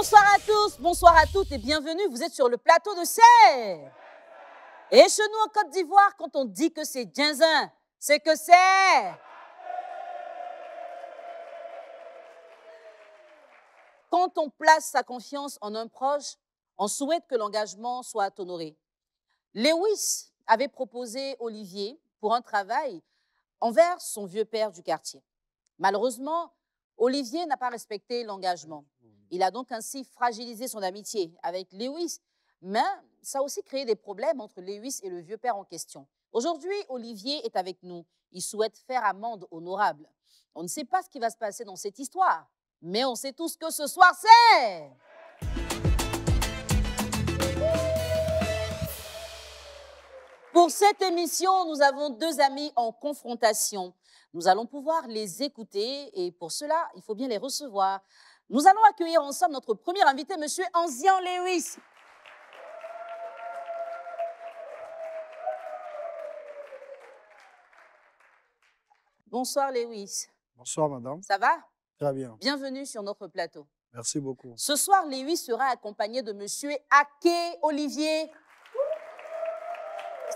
Bonsoir à tous, bonsoir à toutes et bienvenue. Vous êtes sur le plateau de Serre. Et chez nous en Côte d'Ivoire, quand on dit que c'est Djinzin, c'est que c'est... Quand on place sa confiance en un proche, on souhaite que l'engagement soit honoré. Lewis avait proposé Olivier pour un travail envers son vieux père du quartier. Malheureusement, Olivier n'a pas respecté l'engagement. Il a donc ainsi fragilisé son amitié avec Lewis, mais ça a aussi créé des problèmes entre Lewis et le vieux père en question. Aujourd'hui, Olivier est avec nous. Il souhaite faire amende honorable. On ne sait pas ce qui va se passer dans cette histoire, mais on sait tous que ce soir, c'est... Pour cette émission, nous avons deux amis en confrontation. Nous allons pouvoir les écouter et pour cela, il faut bien les recevoir. Nous allons accueillir ensemble notre premier invité, M. Anzian Lewis. Bonsoir Lewis. Bonsoir madame. Ça va? Très bien. Bienvenue sur notre plateau. Merci beaucoup. Ce soir, Lewis sera accompagné de M. Ake Olivier.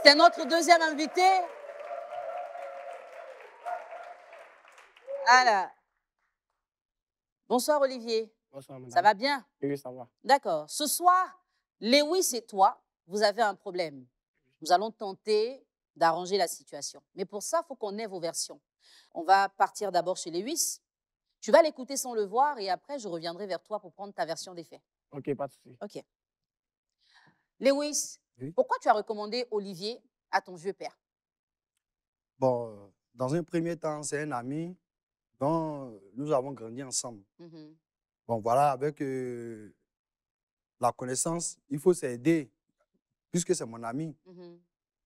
C'est notre deuxième invité. Voilà. Bonsoir Olivier. Bonsoir madame. Ça va bien? Oui, ça va. D'accord. Ce soir, Lewis et toi, vous avez un problème. Nous allons tenter d'arranger la situation. Mais pour ça, il faut qu'on ait vos versions. On va partir d'abord chez Lewis. Tu vas l'écouter sans le voir et après, je reviendrai vers toi pour prendre ta version des faits. Ok, pas de souci. Ok. Lewis, Oui. pourquoi tu as recommandé Olivier à ton vieux père? Bon, dans un premier temps, c'est un ami dont nous avons grandi ensemble. Bon, voilà, avec la connaissance, il faut s'aider, puisque c'est mon ami.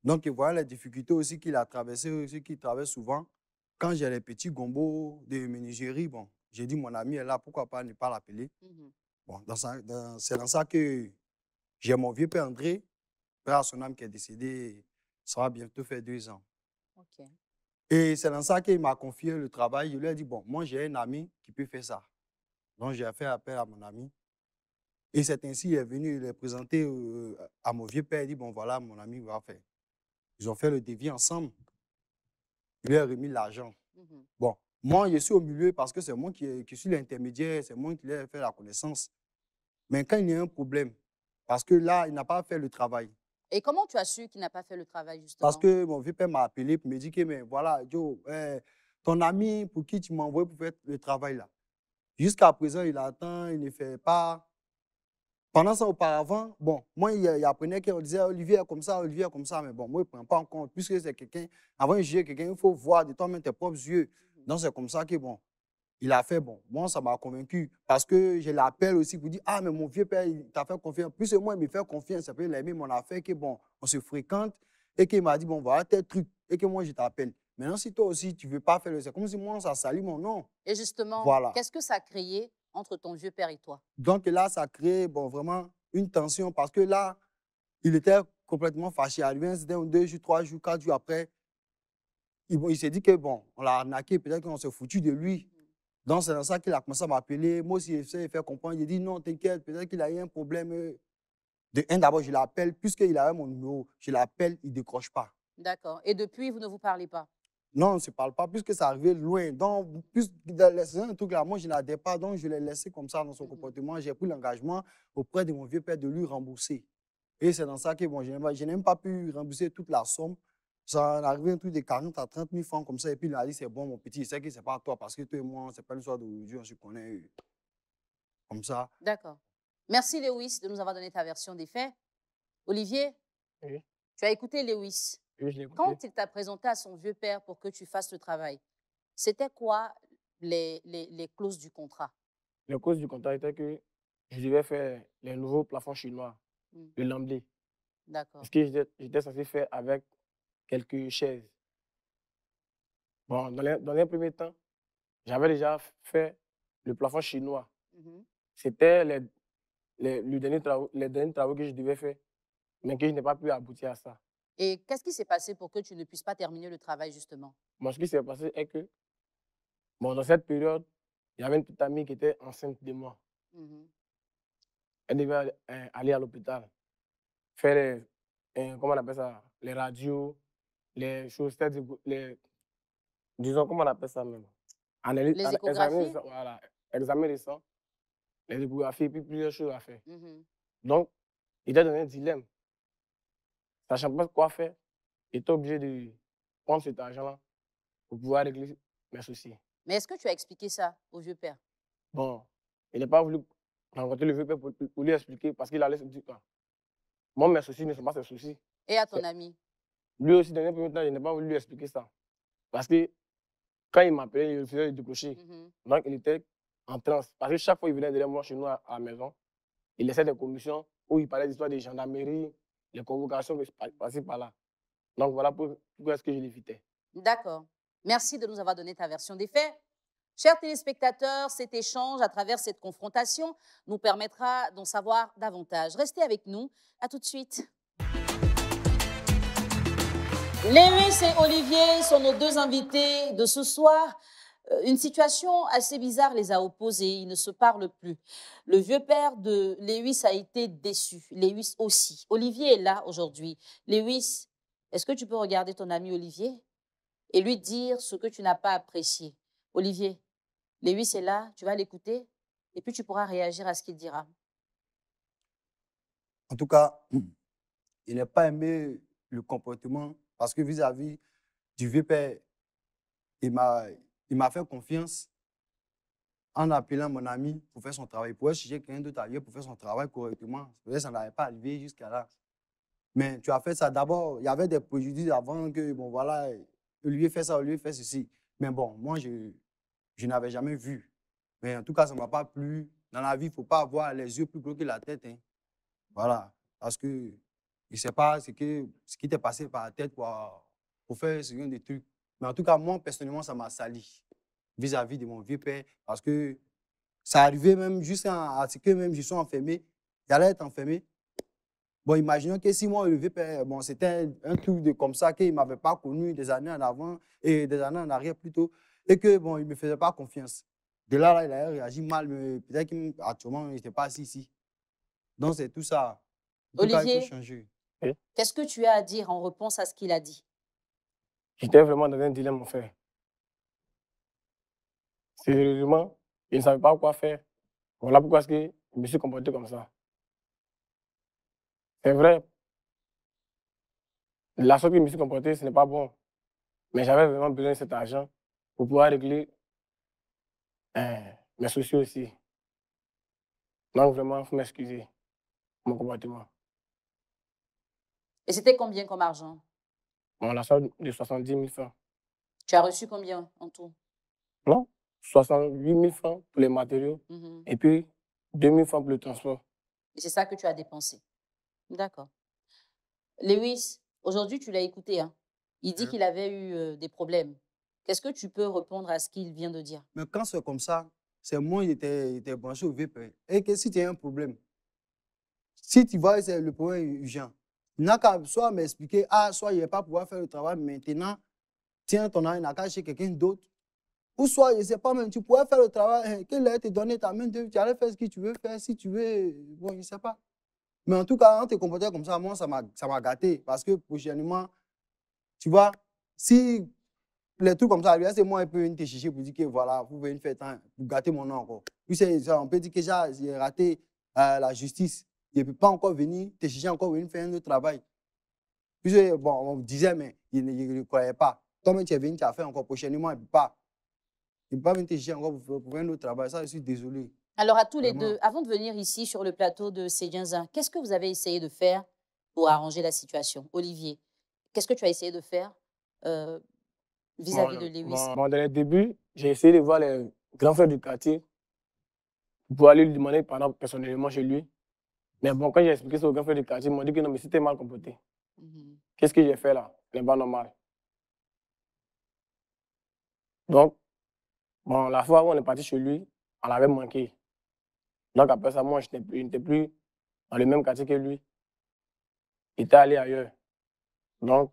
Donc, voilà les difficultés aussi qu'il a traversées, aussi qu'il traverse souvent. Quand j'ai les petits gombos de menuiserie, bon, j'ai dit, mon ami est là, pourquoi pas ne pas l'appeler? Bon, c'est dans ça que j'ai mon vieux père André, père à son âme qui est décédé, ça va bientôt faire 2 ans. Ok. Et c'est dans ça qu'il m'a confié le travail. Je lui ai dit, bon, moi j'ai un ami qui peut faire ça. Donc j'ai fait appel à mon ami. Et c'est ainsi qu'il est venu le présenter à mon vieux père. Il dit, bon voilà, mon ami va faire. Ils ont fait le devis ensemble. Il lui a remis l'argent. Bon, moi je suis au milieu parce que c'est moi qui suis l'intermédiaire, c'est moi qui lui ai fait la connaissance. Mais quand il y a un problème, parce que là, il n'a pas fait le travail. Et comment tu as su qu'il n'a pas fait le travail, justement? Parce que mon vieux père m'a appelé pour me dire que, mais voilà, Joe, ton ami pour qui tu m'as envoyé pour faire le travail là, jusqu'à présent, il attend, il ne fait pas. Pendant ça, auparavant, bon, moi, il apprenait qu'on disait Olivier est comme ça, Olivier est comme ça, mais bon, moi, je ne prends pas en compte. Puisque c'est quelqu'un, avant de juger quelqu'un, il faut voir de toi-même tes propres yeux. Donc, c'est comme ça que, bon, il a fait, bon, moi, ça m'a convaincu. Parce que je l'appelle aussi pour dire, ah, mais mon vieux père, il t'a fait confiance. Plus moi, il me fait confiance, ça peut l'aimer mon affaire, que, bon, on se fréquente, et qu'il m'a dit, bon, voilà tel truc, et que moi, je t'appelle. Maintenant, si toi aussi, tu ne veux pas faire le... C'est comme si moi, ça salit mon nom. Et justement, voilà. Qu'est-ce que ça a créé entre ton vieux père et toi? Donc là, ça a créé, bon, vraiment une tension, parce que là, il était complètement fâché. Arrivé un incident, 2 jours, 3 jours, 4 jours après, il s'est dit que, bon, on l'a arnaqué, peut-être qu'on s'est foutu de lui. Donc, c'est dans ça qu'il a commencé à m'appeler. Moi aussi, j'essaie de faire comprendre. Il dit non, t'inquiète, peut-être qu'il a eu un problème. D'abord, je l'appelle, puisqu'il avait mon numéro, je l'appelle, il ne décroche pas. D'accord. Et depuis, vous ne vous parlez pas? Non, on ne se parle pas, puisque ça arrivait loin. Donc, c'est un truc là, moi, je n'adhère pas, donc je l'ai laissé comme ça dans son comportement. J'ai pris l'engagement auprès de mon vieux père de lui rembourser. Et c'est dans ça que, bon, je n'ai même pas pu rembourser toute la somme. Ça arrivait un truc de 40 à 30 000 francs comme ça. Et puis il a dit, c'est bon, mon petit, je sais que ce n'est pas toi, parce que toi et moi, ce n'est pas une histoire d'aujourd'hui, on se connaît comme ça. D'accord. Merci, Lewis, de nous avoir donné ta version des faits. Olivier, oui. Tu as écouté Lewis. Oui, je l'ai écouté. Quand il t'a présenté à son vieux père pour que tu fasses le travail, c'était quoi les clauses du contrat? Les clauses du contrat étaient que je devais faire les nouveaux plafonds chinois, le lamblé. D'accord. Ce que j'étais censé faire avec quelques chaises. Bon, dans un premier temps, j'avais déjà fait le plafond chinois. C'était les derniers travaux que je devais faire, mais que je n'ai pas pu aboutir à ça. Et qu'est-ce qui s'est passé pour que tu ne puisses pas terminer le travail, justement? Bon, ce qui s'est passé est que, bon, dans cette période, il y avait une petite amie qui était enceinte de moi. elle devait aller à l'hôpital, faire comment on appelle ça, les radios, les choses, c'est-à-dire disons, comment on appelle ça même? Les Examiner le échographies? sang, voilà, examiner le sang, les échographies, puis plusieurs choses à faire. Mhm. Donc, il était dans un dilemme, sachant pas quoi faire, il était obligé de prendre cet argent-là pour pouvoir régler mes soucis. Mais est-ce que tu as expliqué ça au vieux père? Bon, il n'a pas voulu rencontrer le vieux père pour lui expliquer parce qu'il allait se dire, ah, moi, mes soucis ne sont pas ses soucis. Et à ton ami? Lui aussi, dans un premier temps, il n'a pas voulu lui expliquer ça. Parce que quand il m'appelait, il faisait décrocher. Mhm. Donc, il était en transe. Parce que chaque fois qu'il venait derrière moi, chez nous, à la maison, il laissait des commissions où il parlait d'histoire des gendarmeries, les convocations par-ci, par-là. Donc, voilà pourquoi est-ce que je l'évitais. D'accord. Merci de nous avoir donné ta version des faits. Chers téléspectateurs, cet échange à travers cette confrontation nous permettra d'en savoir davantage. Restez avec nous. À tout de suite. Lewis et Olivier sont nos deux invités de ce soir. Une situation assez bizarre les a opposés. Ils ne se parlent plus. Le vieux père de Lewis a été déçu. Lewis aussi. Olivier est là aujourd'hui. Lewis, est-ce que tu peux regarder ton ami Olivier et lui dire ce que tu n'as pas apprécié? Olivier, Lewis est là, tu vas l'écouter et puis tu pourras réagir à ce qu'il dira. En tout cas, il n'a pas aimé le comportement parce que vis-à-vis du vieux père, il m'a fait confiance en appelant mon ami pour faire son travail. Il pouvait chercher quelqu'un d'autre ailleurs pour faire son travail correctement. Peut-être ça n'avait pas arrivé jusqu'à là. Mais tu as fait ça d'abord. Il y avait des préjudices avant que, bon, voilà, Olivier fait ça, Olivier fait ceci. Mais bon, moi, je n'avais jamais vu. Mais en tout cas, ça ne m'a pas plu. Dans la vie, il ne faut pas avoir les yeux plus gros que la tête. Hein. Voilà. Parce que je ne sais pas ce qui t'est passé par la tête pour faire ce genre de trucs. Mais en tout cas, moi, personnellement, ça m'a sali vis-à-vis de mon vieux père. Parce que ça arrivait même juste à ce que même je sois enfermé. J'allais être enfermé. Bon, imaginons que si moi, le vieux père, bon, c'était un truc de comme ça, qu'il ne m'avait pas connu des années en avant, et des années en arrière plutôt, et que, bon, il ne me faisait pas confiance. De là, il a réagi mal, mais peut-être qu'actuellement, il n'était pas assis ici. Donc, c'est tout ça. En tout cas, il faut Olivier, changer. qu'est-ce que tu as à dire en réponse à ce qu'il a dit? J'étais vraiment dans un dilemme, mon frère. Sérieusement, je ne savais pas quoi faire. Voilà pourquoi est-ce que je me suis comporté comme ça. C'est vrai, la sorte que je me suis comporté, ce n'est pas bon. Mais j'avais vraiment besoin de cet argent pour pouvoir régler mes soucis aussi. Donc vraiment, il faut m'excuser pour mon comportement. Et c'était combien comme argent? Bon, la somme de 70 000 francs. Tu as reçu combien en tout? Non, 68 000 francs pour les matériaux et puis 2 000 francs pour le transport. Et c'est ça que tu as dépensé. D'accord. Lewis, aujourd'hui, tu l'as écouté. Hein? Il dit qu'il avait eu des problèmes. Qu'est-ce que tu peux répondre à ce qu'il vient de dire? Mais quand c'est comme ça, c'est moi qui était branché au VP. Et que si tu as un problème, si tu vois que c'est le problème urgent, il n'a qu'à soit m'expliquer, ah, soit il ne va pas pouvoir faire le travail maintenant, tiens, ton argent, il n'a qu'à chez quelqu'un d'autre. Ou soit, je ne sais pas, même tu pourrais faire le travail, qu'il allait te donner ta main d'œuvre, tu allais faire ce que tu veux faire, si tu veux, bon, je ne sais pas. Mais en tout cas, quand tu te comportais comme ça, moi, ça m'a gâté. Parce que prochainement, tu vois, si les trucs comme ça, c'est moi, il peut venir te chercher pour dire que voilà, vous venez faire temps, pour gâter mon nom encore. Puis on peut dire que j'ai raté la justice. Il ne peut pas encore venir te chercher, encore venir faire un autre travail. Puis bon, on me disait, mais il ne croyait pas. Comme tu es venu, tu as fait encore prochainement, il ne peut pas. Il ne peut pas venir te chercher encore pour faire un autre travail. Ça, je suis désolé. Alors, à tous les deux, avant de venir ici sur le plateau de Cédienza, qu'est-ce que vous avez essayé de faire pour arranger la situation? Olivier, qu'est-ce que tu as essayé de faire vis-à-vis de Lewis? Dans les débuts, j'ai essayé de voir les grands frères du quartier pour aller lui demander personnellement chez lui. Mais bon, quand j'ai expliqué ça aux grands frères du quartier, ils m'ont dit que non, mais c'était mal comporté. Qu'est-ce que j'ai fait là? Ce n'est pas normal. Donc, bon, la fois où on est parti chez lui, on l'avait manqué. Donc après ça, moi, je n'étais plus dans le même quartier que lui. Il était allé ailleurs. Donc,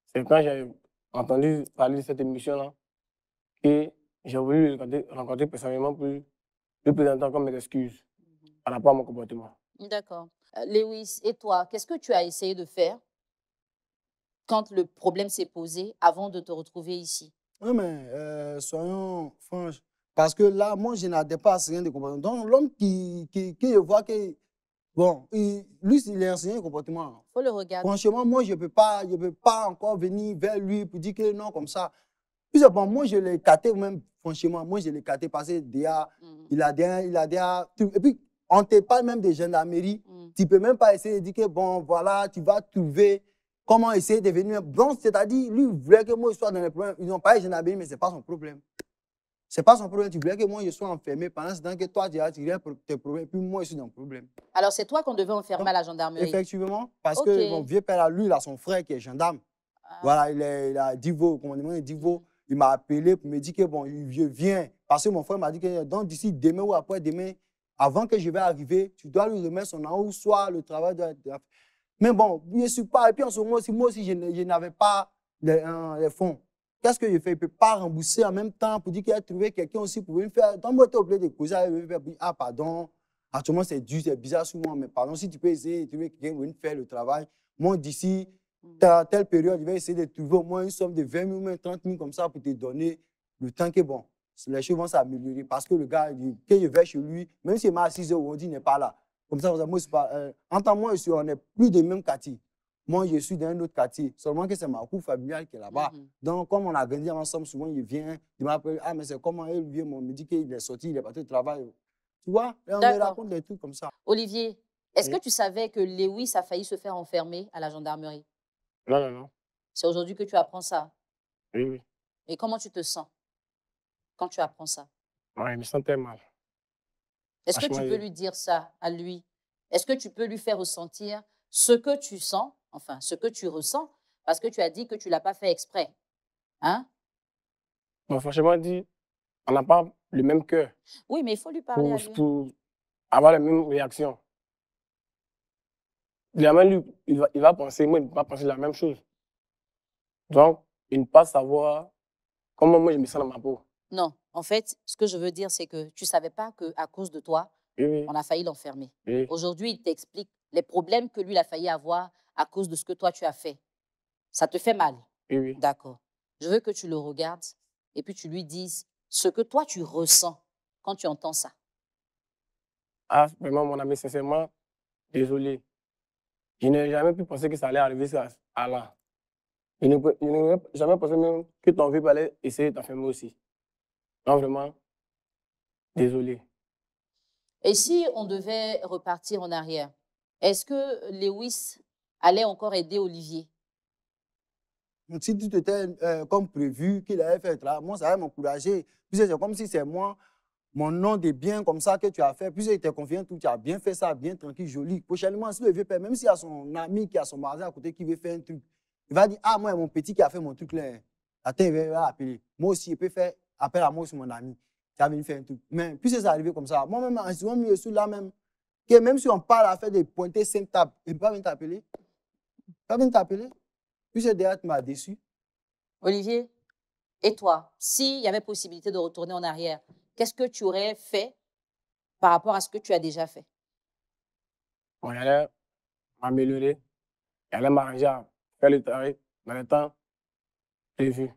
c'est quand j'ai entendu parler de cette émission-là que j'ai voulu le rencontrer personnellement pour lui présenter encore mes excuses. par rapport à mon comportement. D'accord. Lewis, et toi, qu'est-ce que tu as essayé de faire quand le problème s'est posé avant de te retrouver ici? Oui, mais soyons franches. Parce que là, moi, je n'adhère pas à ce rien de comportement. Donc, l'homme qui voit que, bon, lui, il est enseignant de comportement. Il faut le regarder. Franchement, moi, je ne peux pas encore venir vers lui pour dire que non, comme ça. Puis, bon, moi, je l'ai capté même, franchement, moi, je l'ai capté parce que déjà, il a déjà. Et puis, on ne te parle même de gendarmerie. Tu ne peux même pas essayer de dire que, bon, voilà, tu vas trouver comment essayer de venir. Bon, c'est-à-dire, lui, il voulait que moi, je sois dans les problèmes. Ils n'ont pas de gendarmerie, mais ce n'est pas son problème. Ce n'est pas son problème. Tu voulais que moi, je sois enfermé pendant ce temps que toi, tu as tiré tes problèmes, puis moi, je suis dans le problème. Alors, c'est toi qu'on devait enfermer à la gendarmerie? Effectivement, parce que mon vieux père, lui, il a son frère qui est gendarme. Voilà, il a Divo, commandement Divo. Il m'a appelé pour me dire que bon, il vient. Parce que mon frère m'a dit que donc d'ici demain ou après-demain, avant que je vais arriver, tu dois lui remettre son nom ou soit le travail doit être. Mais bon, je ne suis pas. Et puis en ce moment aussi, moi aussi, je n'avais pas les fonds. Qu'est-ce que je fais? Je ne peux pas rembourser en même temps pour dire qu'il a trouvé quelqu'un aussi pour venir faire. Donc, moi, tu es obligé de causer avec lui. Ah, pardon. Actuellement, c'est dur, c'est bizarre sur moi. Mais pardon, si tu peux essayer de trouver quelqu'un pour venir faire le travail. Moi, d'ici telle période, je vais essayer de trouver au moins une somme de 20 000 ou 30 000 comme ça pour te donner le temps que, bon, les choses vont s'améliorer. Parce que le gars, quand je vais chez lui, même s'il m'a à 6 heures, on dit qu'il n'est pas là. Comme ça, moi, entre moi et lui, on n'est plus des mêmes quartiers. Moi, je suis dans un autre quartier. Seulement que c'est ma cour familiale qui est là-bas. Donc, comme on a grandi ensemble, souvent, il vient, il m'appelle, ah, mais c'est comment il vient, on me dit qu'il est sorti, il est parti au travail. Tu vois, et on me raconte des trucs comme ça. Olivier, est-ce que tu savais que Lewis a failli se faire enfermer à la gendarmerie? Non, non, non. C'est aujourd'hui que tu apprends ça? Oui, oui. Et comment tu te sens quand tu apprends ça? Ouais, je me sentais mal. Est-ce que tu peux lui dire ça à lui? Est-ce que tu peux lui faire ressentir ce que tu sens, enfin, ce que tu ressens, parce que tu as dit que tu ne l'as pas fait exprès? Hein? Bon, franchement dit, on n'a pas le même cœur. Oui, mais il faut lui parler à lui. Pour avoir la même réaction. Lui, il va penser, moi, il ne va pas penser la même chose. Donc, il ne pas savoir comment moi je me sens dans ma peau. Non, en fait, ce que je veux dire, c'est que tu ne savais pas qu'à cause de toi, Oui. on a failli l'enfermer. Oui. Aujourd'hui, il t'explique les problèmes que lui, il a failli avoir à cause de ce que toi, tu as fait. Ça te fait mal? Oui. D'accord. Je veux que tu le regardes et puis tu lui dises ce que toi, tu ressens quand tu entends ça. Ah, vraiment, mon ami, sincèrement, désolé. Je n'ai jamais pu penser que ça allait arriver à là. Je n'ai jamais pensé même que ton vieux allait essayer de t'enfermer aussi. Non, vraiment, désolé. Et si on devait repartir en arrière, est-ce que Lewis allait encore aider Olivier? Si tout était comme prévu, qu'il allait faire le travail, moi, ça allait m'encourager. Puis c'est comme si c'est moi, mon nom de bien comme ça que tu as fait. Puis il était confiant, tu as bien fait ça, bien tranquille, joli. Prochainement, si le vieux père, même s'il y a son ami qui a son magasin à côté qui veut faire un truc, il va dire, ah, moi, mon petit qui a fait mon truc là. Attends, il va appeler. Moi aussi, il peut faire appel à moi aussi, mon ami, qui a venu faire un truc. Mais puis c'est arrivé comme ça. Moi-même, en ce moment, je suis là même. Que même si on parle à faire des pointés 5 tables, il ne peut pas venir t'appeler. Il ne peut pas venir t'appeler. Puis c'est derrière, tu m'as déçu. Olivier, et toi, s'il y avait possibilité de retourner en arrière, qu'est-ce que tu aurais fait par rapport à ce que tu as déjà fait? Bon, j'allais m'améliorer, j'allais m'arranger à faire le travail dans le temps prévu.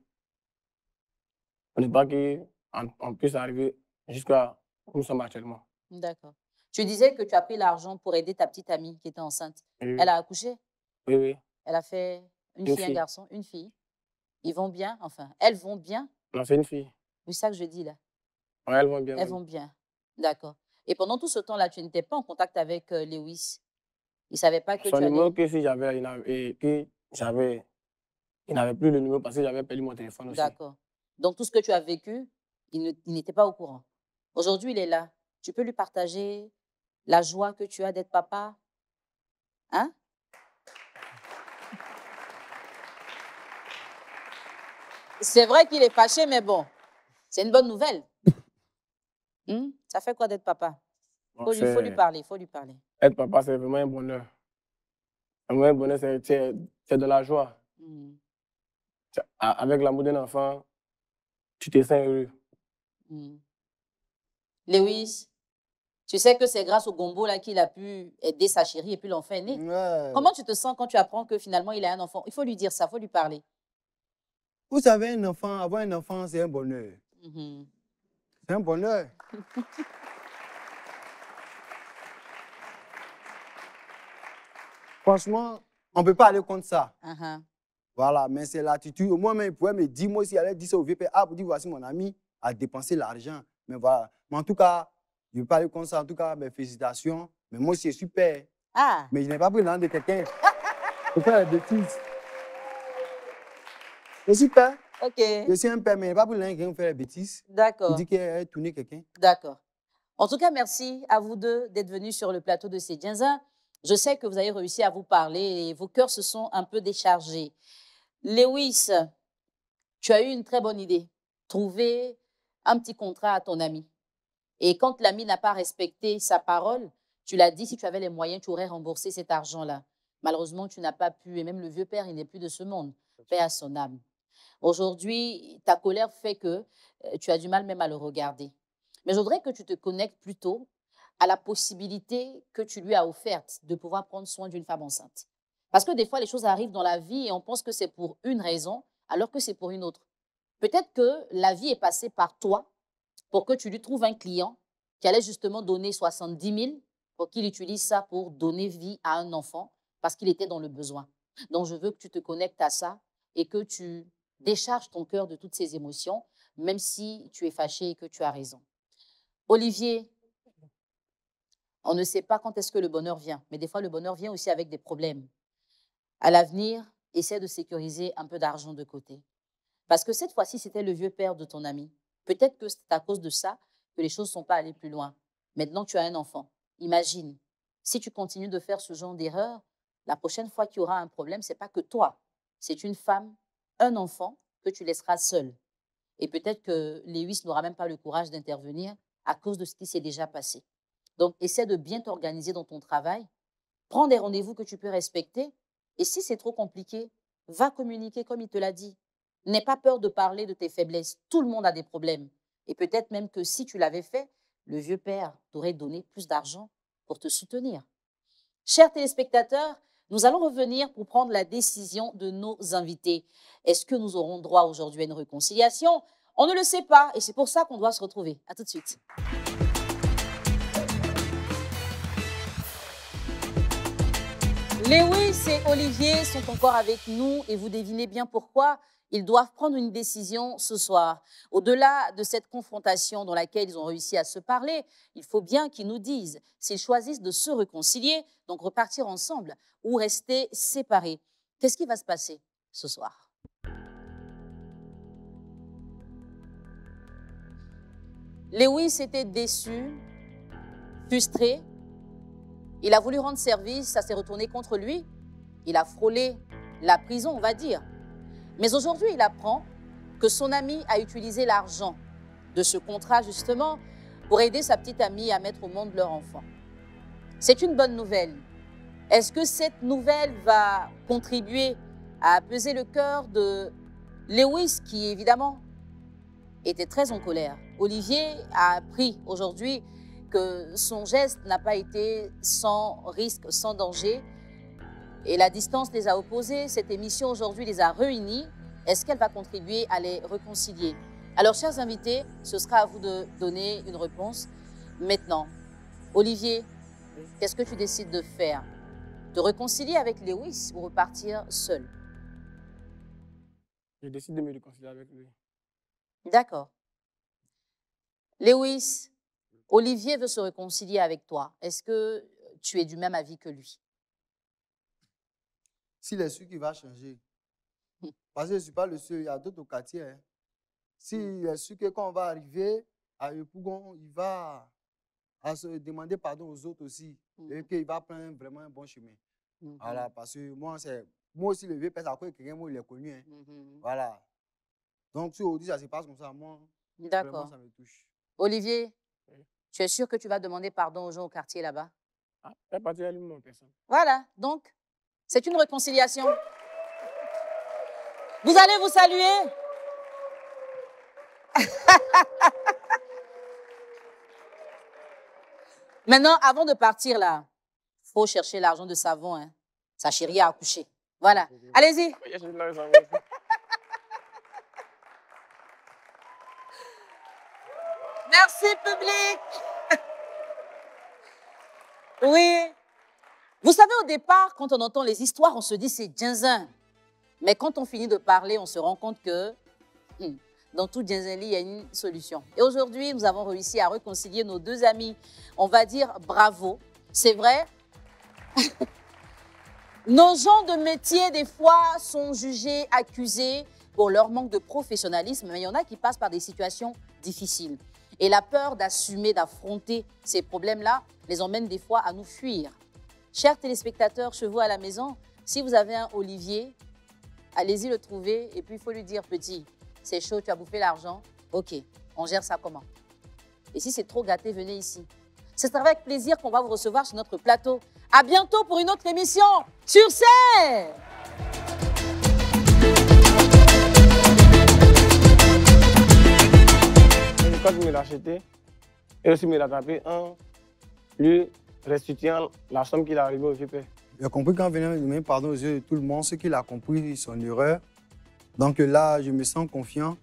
On ne pas qu'on puisse arriver jusqu'à où nous sommes actuellement. D'accord. Tu disais que tu as pris l'argent pour aider ta petite amie qui était enceinte. Oui. Elle a accouché? Oui. Elle a fait une fille, un garçon? Une fille. Ils vont bien? Enfin, elles vont bien? Non, c'est une fille. C'est ça que je dis là. Oui, elles vont bien. Elles vont bien. D'accord. Et pendant tout ce temps-là, tu n'étais pas en contact avec Lewis? Il ne savait pas que tu allais... Son numéro que si j'avais, il n'avait plus le numéro parce que j'avais perdu mon téléphone aussi. D'accord. Donc, tout ce que tu as vécu, il n'était pas au courant. Aujourd'hui, il est là. Tu peux lui partager la joie que tu as d'être papa? Hein? C'est vrai qu'il est fâché, mais bon, c'est une bonne nouvelle. Ça fait quoi d'être papa? Il faut lui parler, il faut lui parler. Être papa, c'est vraiment un bonheur. Un bonheur, c'est de la joie. Avec l'amour d'un enfant, tu te sens heureux. Lewis, Tu sais que c'est grâce au gombo là qu'il a pu aider sa chérie et puis l'enfant est né. Ouais. Comment tu te sens quand tu apprends que finalement il a un enfant? Il faut lui dire ça, il faut lui parler. Vous savez, un enfant, avoir un enfant, c'est un bonheur. Mhm. C'est un bonheur. Franchement, on ne peut pas aller contre ça. Uh-huh. Voilà, mais c'est l'attitude. Moi-même, il pouvait me dire, moi aussi, il allait dire ça au VP. Ah, pour dire, voici mon ami a dépensé l'argent. Mais voilà. Mais en tout cas, je ne veux pas aller contre ça. En tout cas, mes félicitations. Mais moi, c'est super. Ah, Mais je n'ai pas pris l'an de quelqu'un pour faire des bêtises. C'est super. ok. Je suis un père, mais je n'ai pas pris l'an de quelqu'un pour faire des bêtises. Pour D'accord. dire qu'il a tourné quelqu'un. D'accord. En tout cas, merci à vous deux d'être venus sur le plateau de Cedienza. Je sais que vous avez réussi à vous parler et vos cœurs se sont un peu déchargés. Lewis, tu as eu une très bonne idée. Trouver un petit contrat à ton ami. Et quand l'ami n'a pas respecté sa parole, tu l'as dit, si tu avais les moyens, tu aurais remboursé cet argent-là. Malheureusement, tu n'as pas pu. Et même le vieux père, il n'est plus de ce monde. Paix à son âme. Aujourd'hui, ta colère fait que tu as du mal même à le regarder. Mais je voudrais que tu te connectes plutôt à la possibilité que tu lui as offerte de pouvoir prendre soin d'une femme enceinte. Parce que des fois, les choses arrivent dans la vie et on pense que c'est pour une raison, alors que c'est pour une autre. Peut-être que la vie est passée par toi pour que tu lui trouves un client qui allait justement donner 70 000 pour qu'il utilise ça pour donner vie à un enfant parce qu'il était dans le besoin. Donc, je veux que tu te connectes à ça et que tu décharges ton cœur de toutes ces émotions, même si tu es fâché et que tu as raison. Olivier, on ne sait pas quand est-ce que le bonheur vient, mais des fois, le bonheur vient aussi avec des problèmes. À l'avenir, essaie de sécuriser un peu d'argent de côté. Parce que cette fois-ci, c'était le vieux père de ton ami. Peut-être que c'est à cause de ça que les choses ne sont pas allées plus loin. Maintenant, tu as un enfant. Imagine, si tu continues de faire ce genre d'erreur, la prochaine fois qu'il y aura un problème, ce n'est pas que toi. C'est une femme, un enfant que tu laisseras seul. Et peut-être que Lewis n'aura même pas le courage d'intervenir à cause de ce qui s'est déjà passé. Donc, essaie de bien t'organiser dans ton travail. Prends des rendez-vous que tu peux respecter. Et si c'est trop compliqué, va communiquer comme il te l'a dit. N'aie pas peur de parler de tes faiblesses. Tout le monde a des problèmes. Et peut-être même que si tu l'avais fait, le vieux père t'aurait donné plus d'argent pour te soutenir. Chers téléspectateurs, nous allons revenir pour prendre la décision de nos invités. Est-ce que nous aurons droit aujourd'hui à une réconciliation? On ne le sait pas et c'est pour ça qu'on doit se retrouver. À tout de suite. Lewis et Olivier sont encore avec nous et vous devinez bien pourquoi. Ils doivent prendre une décision ce soir. Au-delà de cette confrontation dans laquelle ils ont réussi à se parler, il faut bien qu'ils nous disent s'ils choisissent de se réconcilier, donc repartir ensemble, ou rester séparés. Qu'est-ce qui va se passer ce soir? Lewis était déçu, frustré. Il a voulu rendre service, ça s'est retourné contre lui. Il a frôlé la prison, on va dire. Mais aujourd'hui, il apprend que son ami a utilisé l'argent de ce contrat, justement, pour aider sa petite amie à mettre au monde leur enfant. C'est une bonne nouvelle. Est-ce que cette nouvelle va contribuer à apaiser le cœur de Lewis, qui, évidemment, était très en colère? Olivier a appris aujourd'hui que son geste n'a pas été sans risque, sans danger. Et la distance les a opposés. Cette émission aujourd'hui les a réunis. Est-ce qu'elle va contribuer à les réconcilier? Alors, chers invités, ce sera à vous de donner une réponse. Maintenant, Olivier, qu'est-ce que tu décides de faire? De réconcilier avec Lewis ou repartir seul? Je décide de me réconcilier avec lui. D'accord. Lewis, Olivier veut se réconcilier avec toi. Est-ce que tu es du même avis que lui? S'il est sûr qu'il va changer. Parce que je ne suis pas le seul, il y a d'autres au quartier. Hein. S'il est sûr que quand on va arriver à Yopougon, il va à se demander pardon aux autres aussi. Et qu'il va prendre vraiment un bon chemin. Voilà, parce que moi aussi, le vieux père, ça fait quelqu'un, moi, il est connu. Hein. Voilà. Donc, si aujourd'hui, ça se passe comme ça, moi, vraiment, ça me touche. Olivier, tu es sûr que tu vas demander pardon aux gens au quartier là-bas? Ah, pas particulièrement en personne. Voilà, donc, c'est une réconciliation. Vous allez vous saluer. Maintenant, avant de partir là, il faut chercher l'argent de savon. Hein. Sa chérie a accouché. Voilà. Allez-y. Merci, public. Oui. Vous savez, au départ, quand on entend les histoires, on se dit c'est djinzin. Mais quand on finit de parler, on se rend compte que dans tout djinzinli, il y a une solution. Et aujourd'hui, nous avons réussi à réconcilier nos deux amis. On va dire bravo. C'est vrai. Nos gens de métier, des fois, sont jugés, accusés pour leur manque de professionnalisme. Mais il y en a qui passent par des situations difficiles. Et la peur d'assumer, d'affronter ces problèmes-là les emmène des fois à nous fuir. Chers téléspectateurs, chez vous à la maison, si vous avez un Olivier, allez-y le trouver et puis il faut lui dire, petit, c'est chaud, tu as bouffé l'argent, ok, on gère ça comment? Et si c'est trop gâté, venez ici. C'est avec plaisir qu'on va vous recevoir sur notre plateau. À bientôt pour une autre émission sur scène. Quand il me l'a acheté, et aussi me l'a tapé en lui restituant la somme qu'il a arrivé au GP. Il a compris qu'en venant demander pardon aux yeux de tout le monde, ce qu'il a compris son erreur. Donc là, je me sens confiant.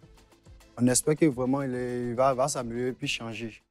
On espère que vraiment il va s'améliorer et puis changer.